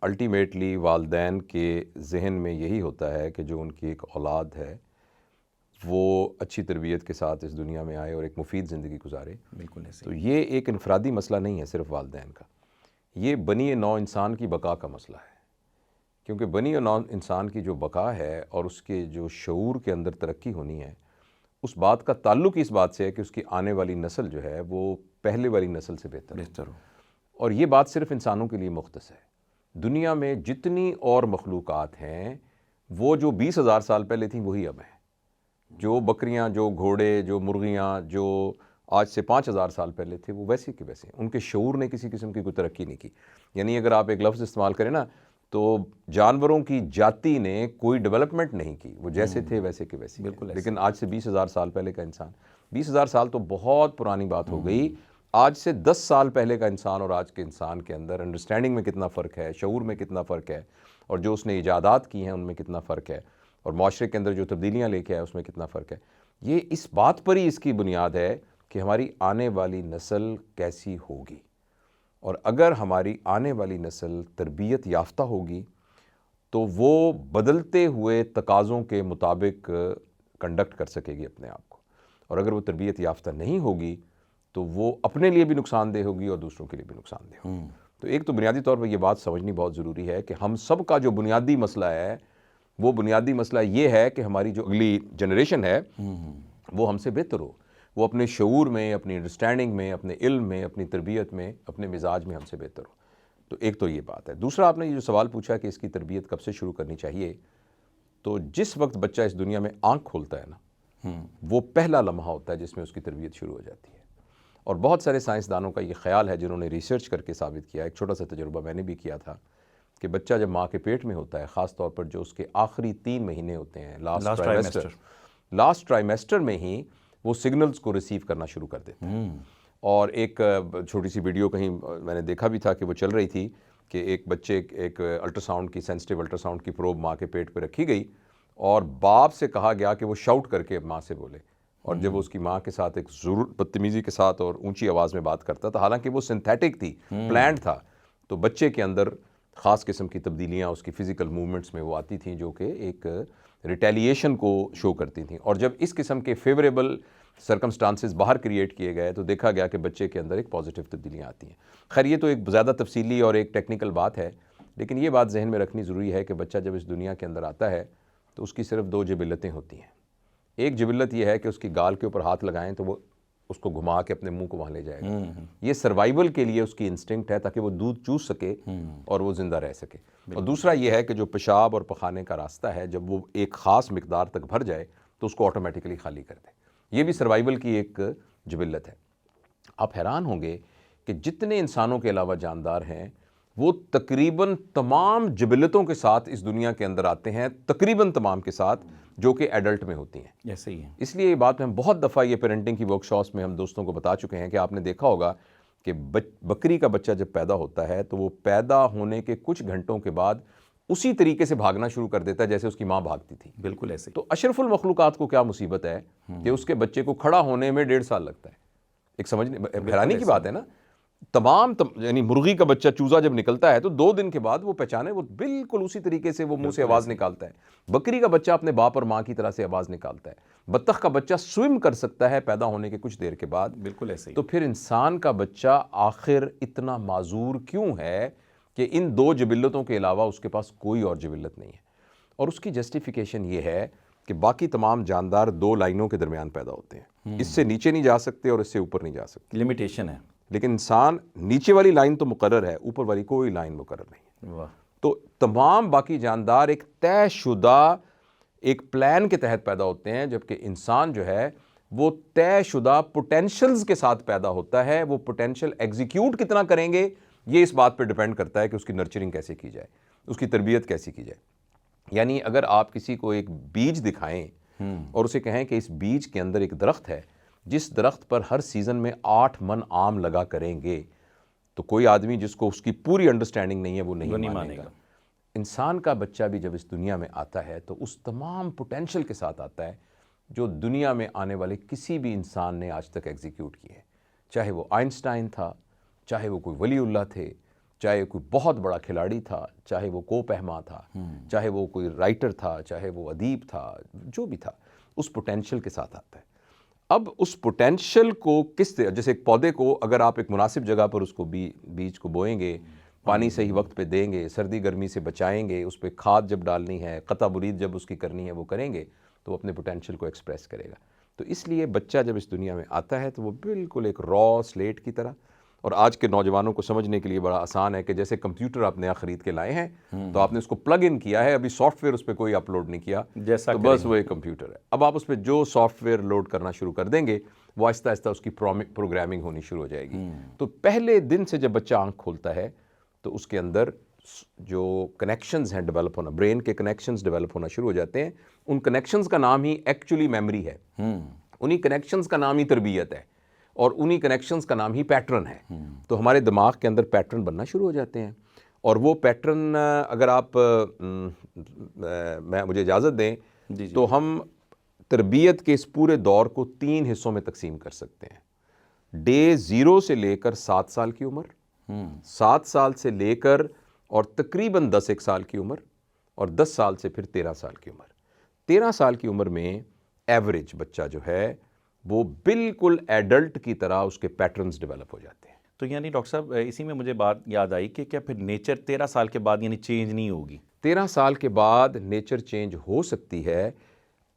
Ultimately والدین کے ذہن میں یہی ہوتا ہے کہ جو ان کی ایک اولاد ہے وہ اچھی تربیت کے ساتھ اس دنیا میں آئے اور ایک مفید زندگی گزارے. بالکل ایسے. تو یہ ایک انفرادی مسئلہ نہیں ہے صرف والدین کا، یہ بنی نوع انسان کی بقا کا مسئلہ ہے. کیونکہ بنی نوع انسان کی جو بقا ہے اور اس کے جو شعور کے اندر ترقی ہونی ہے، اس بات کا تعلق اس بات سے ہے کہ اس کی آنے والی نسل جو ہے وہ پہلے والی نسل سے بہتر ہو. اور یہ بات صرف انسانوں کے لیے مختص ہے. دنیا میں جتنی اور مخلوقات ہیں وہ جو 20,000 سال پہلے تھیں وہی اب ہیں. جو بکریاں، جو گھوڑے، جو مرغیاں جو آج سے 5,000 سال پہلے تھے وہ ویسے کے ویسے ہیں. ان کے شعور نے کسی قسم کی کوئی ترقی نہیں کی. یعنی اگر آپ ایک لفظ استعمال کریں نا تو جانوروں کی جاتی نے کوئی ڈیولپمنٹ نہیں کی، وہ جیسے تھے ویسے کے ویسے. بالکل. لیکن آج سے 20,000 سال پہلے کا انسان، 20,000 سال تو بہت پرانی بات ہو گئی. آج سے 10 سال پہلے کا انسان اور آج کے انسان کے اندر انڈرسٹینڈنگ میں کتنا فرق ہے، شعور میں کتنا فرق ہے، اور جو اس نے ایجادات کی ہیں ان میں کتنا فرق ہے، اور معاشرے کے اندر جو تبدیلیاں لے کے آئے اس میں کتنا فرق ہے. یہ اس بات پر ہی اس کی بنیاد ہے کہ ہماری آنے والی نسل کیسی ہوگی. اور اگر ہماری آنے والی نسل تربیت یافتہ ہوگی تو وہ بدلتے ہوئے تقاضوں کے مطابق کنڈکٹ کر سکے گی اپنے آپ کو. اور اگر وہ تربیت یافتہ نہیں ہوگی تو وہ اپنے لیے بھی نقصان دہ ہوگی اور دوسروں کے لیے بھی نقصان دہ ہوگی. تو ایک تو بنیادی طور پر یہ بات سمجھنی بہت ضروری ہے کہ ہم سب کا جو بنیادی مسئلہ ہے وہ بنیادی مسئلہ یہ ہے کہ ہماری جو اگلی جنریشن ہے وہ ہم سے بہتر ہو. وہ اپنے شعور میں، اپنی انڈرسٹینڈنگ میں، اپنے علم میں، اپنی تربیت میں، اپنے مزاج میں ہم سے بہتر ہو. تو ایک تو یہ بات ہے. دوسرا، آپ نے یہ جو سوال پوچھا کہ اس کی تربیت کب سے شروع کرنی چاہیے، تو جس وقت بچہ اس دنیا میں آنکھ کھولتا ہے نا وہ پہلا لمحہ ہوتا ہے جس میں اس کی تربیت شروع ہو جاتی ہے. اور بہت سارے سائنسدانوں کا یہ خیال ہے جنہوں نے ریسرچ کر کے ثابت کیا. ایک چھوٹا سا تجربہ میں نے بھی کیا تھا کہ بچہ جب ماں کے پیٹ میں ہوتا ہے، خاص طور پر جو اس کے آخری 3 مہینے ہوتے ہیں، لاسٹ ٹرائمیسٹر میں ہی وہ سگنلز کو ریسیو کرنا شروع کر دیتے ہیں. اور ایک چھوٹی سی ویڈیو کہیں میں نے دیکھا بھی تھا کہ وہ چل رہی تھی کہ ایک بچے ایک الٹراساؤنڈ کی، سینسٹیو الٹراساؤنڈ کی پروب ماں کے پیٹ پہ رکھی گئی اور باپ سے کہا گیا کہ وہ شاؤٹ کر کے ماں سے بولے. اور جب وہ اس کی ماں کے ساتھ ایک ضرور بدتمیزی کے ساتھ اور اونچی آواز میں بات کرتا تھا، حالانکہ وہ سنتھیٹک تھی، پلانڈ تھا، تو بچے کے اندر خاص قسم کی تبدیلیاں اس کی فزیکل موومنٹس میں وہ آتی تھیں جو کہ ایک ریٹیلیشن کو شو کرتی تھیں. اور جب اس قسم کے فیوریبل سرکمسٹانسز باہر کریٹ کیے گئے تو دیکھا گیا کہ بچے کے اندر ایک پازیٹیو تبدیلیاں آتی ہیں. خیر یہ تو ایک زیادہ تفصیلی اور ایک ٹیکنیکل بات ہے، لیکن یہ بات ذہن میں رکھنی ضروری ہے کہ بچہ جب اس دنیا کے اندر آتا ہے تو اس کی صرف 2 جبلتیں ہوتی ہیں. ایک جبلت یہ ہے کہ اس کی گال کے اوپر ہاتھ لگائیں تو وہ اس کو گھما کے اپنے منہ کو وہاں لے جائے گا. یہ سروائیول کے لیے اس کی انسٹنکٹ ہے تاکہ وہ دودھ چوس سکے اور وہ زندہ رہ سکے. اور دوسرا یہ ہے کہ جو پیشاب اور پخانے کا راستہ ہے جب وہ ایک خاص مقدار تک بھر جائے تو اس کو آٹومیٹکلی خالی کر دے. یہ بھی سروائیول کی ایک جبلت ہے. آپ حیران ہوں گے کہ جتنے انسانوں کے علاوہ جاندار ہیں وہ تقریباً تمام جبلتوں کے ساتھ اس دنیا کے اندر آتے ہیں، تقریباً تمام کے ساتھ، جو کہ ایڈلٹ میں ہوتی ہیں. ایسے ہی ہے. اس لیے یہ بات ہم بہت دفعہ یہ پیرنٹنگ کی ورکشاپس میں ہم دوستوں کو بتا چکے ہیں کہ آپ نے دیکھا ہوگا کہ بکری کا بچہ جب پیدا ہوتا ہے تو وہ پیدا ہونے کے کچھ گھنٹوں کے بعد اسی طریقے سے بھاگنا شروع کر دیتا ہے جیسے اس کی ماں بھاگتی تھی. بالکل ایسے. تو اشرف المخلوقات کو کیا مصیبت ہے کہ اس کے بچے کو کھڑا ہونے میں 1.5 سال لگتا ہے. ایک سمجھنے حیرانی کی بات ہے نا. یعنی مرغی کا بچہ چوزا جب نکلتا ہے تو 2 دن کے بعد وہ پہچانے وہ بالکل اسی طریقے سے وہ منہ سے آواز نکالتا ہے. بکری کا بچہ اپنے باپ اور ماں کی طرح سے آواز نکالتا ہے. بطخ کا بچہ سوئم کر سکتا ہے پیدا ہونے کے کچھ دیر کے بعد. بالکل ایسے ہی. تو پھر انسان کا بچہ آخر اتنا معذور کیوں ہے کہ ان 2 جبلتوں کے علاوہ اس کے پاس کوئی اور جبلت نہیں ہے؟ اور اس کی جسٹیفیکیشن یہ ہے کہ باقی تمام جاندار 2 لائنوں کے درمیان پیدا ہوتے ہیں. اس سے نیچے نہیں جا سکتے اور اس سے اوپر نہیں جا سکتے. لمیٹیشن ہے. لیکن انسان نیچے والی لائن تو مقرر ہے، اوپر والی کوئی لائن مقرر نہیں ہے. تو تمام باقی جاندار ایک طے شدہ ایک پلان کے تحت پیدا ہوتے ہیں، جبکہ انسان جو ہے وہ طے شدہ پوٹینشلز کے ساتھ پیدا ہوتا ہے. وہ پوٹینشل ایگزیکیوٹ کتنا کریں گے یہ اس بات پہ ڈیپینڈ کرتا ہے کہ اس کی نرچرنگ کیسے کی جائے، اس کی تربیت کیسی کی جائے. یعنی اگر آپ کسی کو ایک بیج دکھائیں اور اسے کہیں کہ اس بیج کے اندر ایک درخت ہے جس درخت پر ہر سیزن میں 8 من آم لگا کریں گے، تو کوئی آدمی جس کو اس کی پوری انڈرسٹینڈنگ نہیں ہے وہ نہیں مانے گا. انسان کا بچہ بھی جب اس دنیا میں آتا ہے تو اس تمام پوٹینشل کے ساتھ آتا ہے جو دنیا میں آنے والے کسی بھی انسان نے آج تک ایگزیکیوٹ کیے ہیں. چاہے وہ آئنسٹائن تھا، چاہے وہ کوئی ولی اللہ تھے، چاہے کوئی بہت بڑا کھلاڑی تھا، چاہے وہ کو پہما تھا، چاہے وہ کوئی رائٹر تھا، چاہے وہ ادیب تھا، جو بھی تھا، اس پوٹینشیل کے ساتھ آتا ہے۔ اب اس پوٹینشیل کو کس طرح، جیسے ایک پودے کو اگر آپ ایک مناسب جگہ پر اس کو بیج کو بوئیں گے، پانی صحیح وقت پہ دیں گے، سردی گرمی سے بچائیں گے، اس پہ کھاد جب ڈالنی ہے، قطع برید جب اس کی کرنی ہے وہ کریں گے، تو وہ اپنے پوٹینشیل کو ایکسپریس کرے گا۔ تو اس لیے بچہ جب اس دنیا میں آتا ہے تو وہ بالکل ایک را سلیٹ کی طرح، اور آج کے نوجوانوں کو سمجھنے کے لیے بڑا آسان ہے کہ جیسے کمپیوٹر آپ نیا خرید کے لائے ہیں تو آپ نے اس کو پلگ ان کیا ہے، ابھی سافٹ ویئر اس پہ کوئی اپلوڈ نہیں کیا، تو بس وہ ایک کمپیوٹر ہے۔ اب آپ اس پہ جو سافٹ ویئر لوڈ کرنا شروع کر دیں گے وہ آہستہ آہستہ اس کی پروگرامنگ ہونی شروع ہو جائے گی۔ تو پہلے دن سے جب بچہ آنکھ کھولتا ہے تو اس کے اندر جو کنیکشنز ہیں ڈیولپ ہونا، برین کے کنیکشنز ڈیولپ ہونا شروع ہو جاتے ہیں۔ ان کنیکشنز کا نام ہی ایکچولی میموری ہے، انہی کنیکشنز کا نام ہی تربیت ہے، اور انہی کنیکشنز کا نام ہی پیٹرن ہے۔ تو ہمارے دماغ کے اندر پیٹرن بننا شروع ہو جاتے ہیں، اور وہ پیٹرن اگر آپ مجھے اجازت دیں تو ہم تربیت کے اس پورے دور کو 3 حصوں میں تقسیم کر سکتے ہیں۔ ڈے 0 سے لے کر 7 سال کی عمر، 7 سال سے لے کر اور تقریباً 10 سال کی عمر، اور 10 سال سے پھر 13 سال کی عمر۔ 13 سال کی عمر میں ایوریج بچہ جو ہے وہ بالکل ایڈلٹ کی طرح اس کے پیٹرنز ڈیولپ ہو جاتے ہیں۔ تو یعنی ڈاکٹر صاحب اسی میں مجھے بات یاد آئی کہ کیا پھر نیچر 13 سال کے بعد یعنی چینج نہیں ہوگی؟ 13 سال کے بعد نیچر چینج ہو سکتی ہے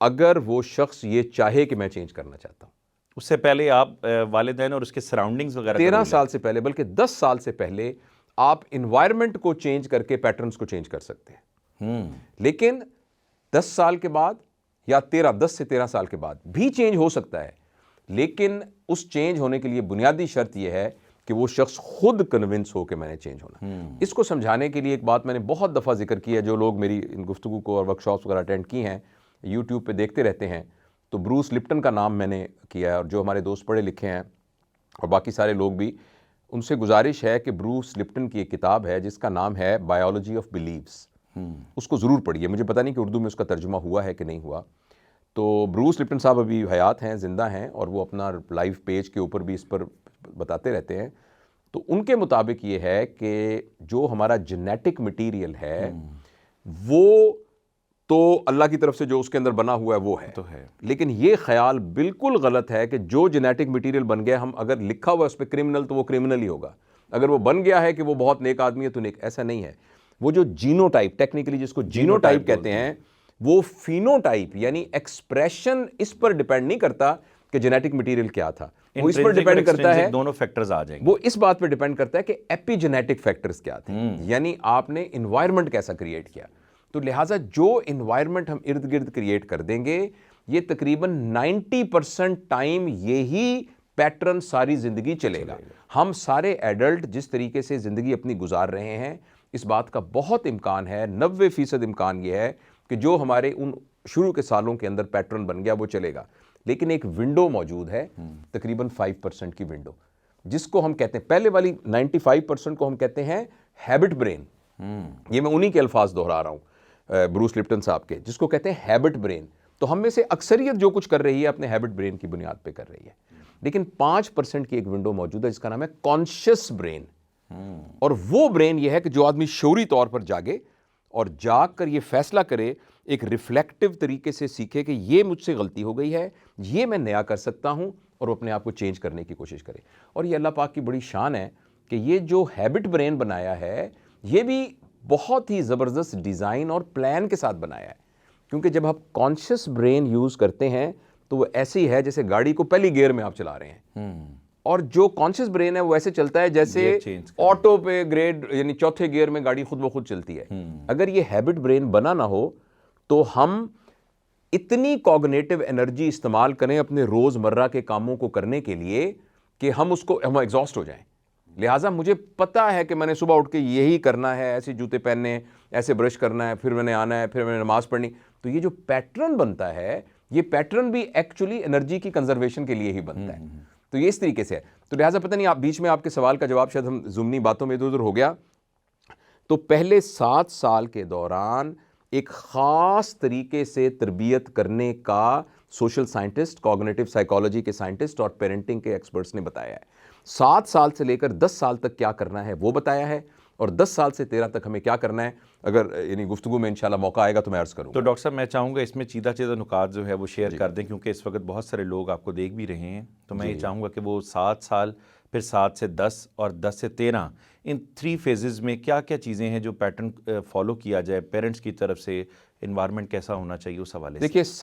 اگر وہ شخص یہ چاہے کہ میں چینج کرنا چاہتا ہوں۔ اس سے پہلے آپ والدین اور اس کے سراؤنڈنگز وغیرہ 13 سال سے پہلے، بلکہ 10 سال سے پہلے آپ انوائرمنٹ کو چینج کر کے پیٹرنز کو چینج کر سکتے ہیں۔ لیکن 10 سال کے بعد یا 10 سے 13 سال کے بعد بھی چینج ہو سکتا ہے، لیکن اس چینج ہونے کے لیے بنیادی شرط یہ ہے کہ وہ شخص خود کنونس ہو کہ میں نے چینج ہونا۔ اس کو سمجھانے کے لیے ایک بات میں نے بہت دفعہ ذکر کی ہے، جو لوگ میری ان گفتگو کو اور ورکشاپس وغیرہ اٹینڈ کی ہیں، یوٹیوب پہ دیکھتے رہتے ہیں، تو بروس لپٹن کا نام میں نے کیا ہے، اور جو ہمارے دوست پڑھے لکھے ہیں اور باقی سارے لوگ بھی، ان سے گزارش ہے کہ بروس لپٹن کی ایک کتاب ہے جس کا نام ہے بایولوجی آف بلیفز، اس کو ضرور پڑھیے۔ مجھے پتہ نہیں کہ اردو میں اس کا ترجمہ ہوا ہے کہ نہیں ہوا۔ تو بروس لپٹن صاحب ابھی حیات ہیں، زندہ ہیں، اور وہ اپنا لائیو پیج کے اوپر بھی اس پر بتاتے رہتے ہیں۔ تو ان کے مطابق یہ ہے کہ جو ہمارا جینیٹک مٹیریل ہے وہ تو اللہ کی طرف سے جو اس کے اندر بنا ہوا ہے وہ ہے، لیکن یہ خیال بالکل غلط ہے کہ جو جینیٹک مٹیریل بن گیا، ہم اگر لکھا ہوا ہے اس پہ کرمنل تو وہ کرمنل ہی ہوگا، اگر وہ بن گیا ہے کہ وہ بہت نیک آدمی ہے تو نیک، ایسا نہیں ہے۔ وہ جو جینو ٹائپ، ٹیکنیکلی جس کو جینو ٹائپ کہتے ہیں، وہ فینو ٹائپ یعنی ایکسپریشن اس پر ڈیپینڈ نہیں کرتا کہ جینیٹک مٹیریل کیا تھا، وہ اس پر ڈیپینڈ کرتا ہے، دونوں فیکٹرز آ جائیں گے، وہ اس بات پہ ڈیپینڈ کرتا ہے کہ ایپی جینیٹک فیکٹرز کیا تھے، یعنی آپ نے انوائرمنٹ کیسا کریٹ کیا۔ تو لہٰذا جو انوائرمنٹ ہم ارد گرد کریٹ کر دیں گے، یہ تقریباً 90% ٹائم یہی پیٹرن ساری زندگی چلے گا۔ ہم سارے ایڈلٹ جس طریقے سے زندگی اپنی گزار رہے ہیں، اس بات کا بہت امکان ہے، 90% امکان یہ ہے کہ جو ہمارے ان شروع کے سالوں کے اندر پیٹرن بن گیا وہ چلے گا، لیکن ایک ونڈو موجود ہے، تقریباً 5% کی ونڈو، جس کو ہم کہتے ہیں، پہلے والی 95% کو ہم کہتے ہیں ہیبٹ برین۔ یہ میں انہی کے الفاظ دہرا رہا ہوں بروس لپٹن صاحب کے، جس کو کہتے ہیں ہیبٹ برین۔ تو ہم میں سے اکثریت جو کچھ کر رہی ہے اپنے ہیبٹ برین کی بنیاد پہ کر رہی ہے، لیکن 5% کی ایک ونڈو موجود ہے جس کا نام ہے کانشیس برین، اور وہ برین یہ ہے کہ جو آدمی شعوری طور پر جاگے اور جاگ کر یہ فیصلہ کرے، ایک ریفلیکٹیو طریقے سے سیکھے کہ یہ مجھ سے غلطی ہو گئی ہے، یہ میں نیا کر سکتا ہوں، اور وہ اپنے آپ کو چینج کرنے کی کوشش کرے۔ اور یہ اللہ پاک کی بڑی شان ہے کہ یہ جو ہیبٹ برین بنایا ہے یہ بھی بہت ہی زبردست ڈیزائن اور پلان کے ساتھ بنایا ہے، کیونکہ جب آپ کانشیس برین یوز کرتے ہیں تو وہ ایسی ہے جیسے گاڑی کو پہلی گیئر میں آپ چلا رہے ہیں، اور جو کانشیس برین ہے وہ ایسے چلتا ہے جیسے آٹو پہ گریڈ یعنی چوتھے گیئر میں گاڑی خود بخود چلتی ہے۔ اگر یہ ہیبٹ برین بنا نہ ہو تو ہم اتنی کوگنیٹو انرجی استعمال کریں اپنے روزمرہ کے کاموں کو کرنے کے لیے کہ ہم ایگزاسٹ ہو جائیں۔ لہٰذا مجھے پتا ہے کہ میں نے صبح اٹھ کے یہی کرنا ہے، ایسے جوتے پہننے، ایسے برش کرنا ہے، پھر میں نے آنا ہے، پھر میں نے نماز پڑھنی۔ تو یہ جو پیٹرن بنتا ہے، یہ پیٹرن بھی ایکچولی انرجی کی کنزرویشن کے لیے ہی بنتا ہے۔ تو یہ اس طریقے سے ہے۔ تو لہٰذا پتہ نہیں، آپ بیچ میں آپ کے سوال کا جواب شاید ہم ضمنی باتوں میں ادھر ادھر ہو گیا۔ تو پہلے 7 سال کے دوران ایک خاص طریقے سے تربیت کرنے کا سوشل سائنٹسٹ، کوگنیٹو سائیکالوجی کے سائنٹسٹ اور پیرنٹنگ کے ایکسپرٹس نے بتایا ہے۔ 7 سال سے لے کر 10 سال تک کیا کرنا ہے وہ بتایا ہے، اور 10 سال سے 13 تک ہمیں کیا کرنا ہے، اگر یعنی گفتگو میں انشاءاللہ موقع آئے گا تو میں عرض کروں تو گا۔ ڈاکٹر صاحب میں چاہوں گا اس میں چیدہ نکات جو ہے وہ شیئر کر دیں، کیونکہ اس وقت بہت سارے لوگ آپ کو دیکھ بھی رہے ہیں، تو میں یہ چاہوں گا کہ وہ 7 سال، پھر 7 سے 10 اور 10 سے 13 ان 3 فیزز میں کیا کیا چیزیں ہیں جو پیٹرن فالو کیا جائے پیرنٹس کی طرف سے، انوائرمنٹ کیسا ہونا چاہیے اس حوالے سے؟ دیکھیے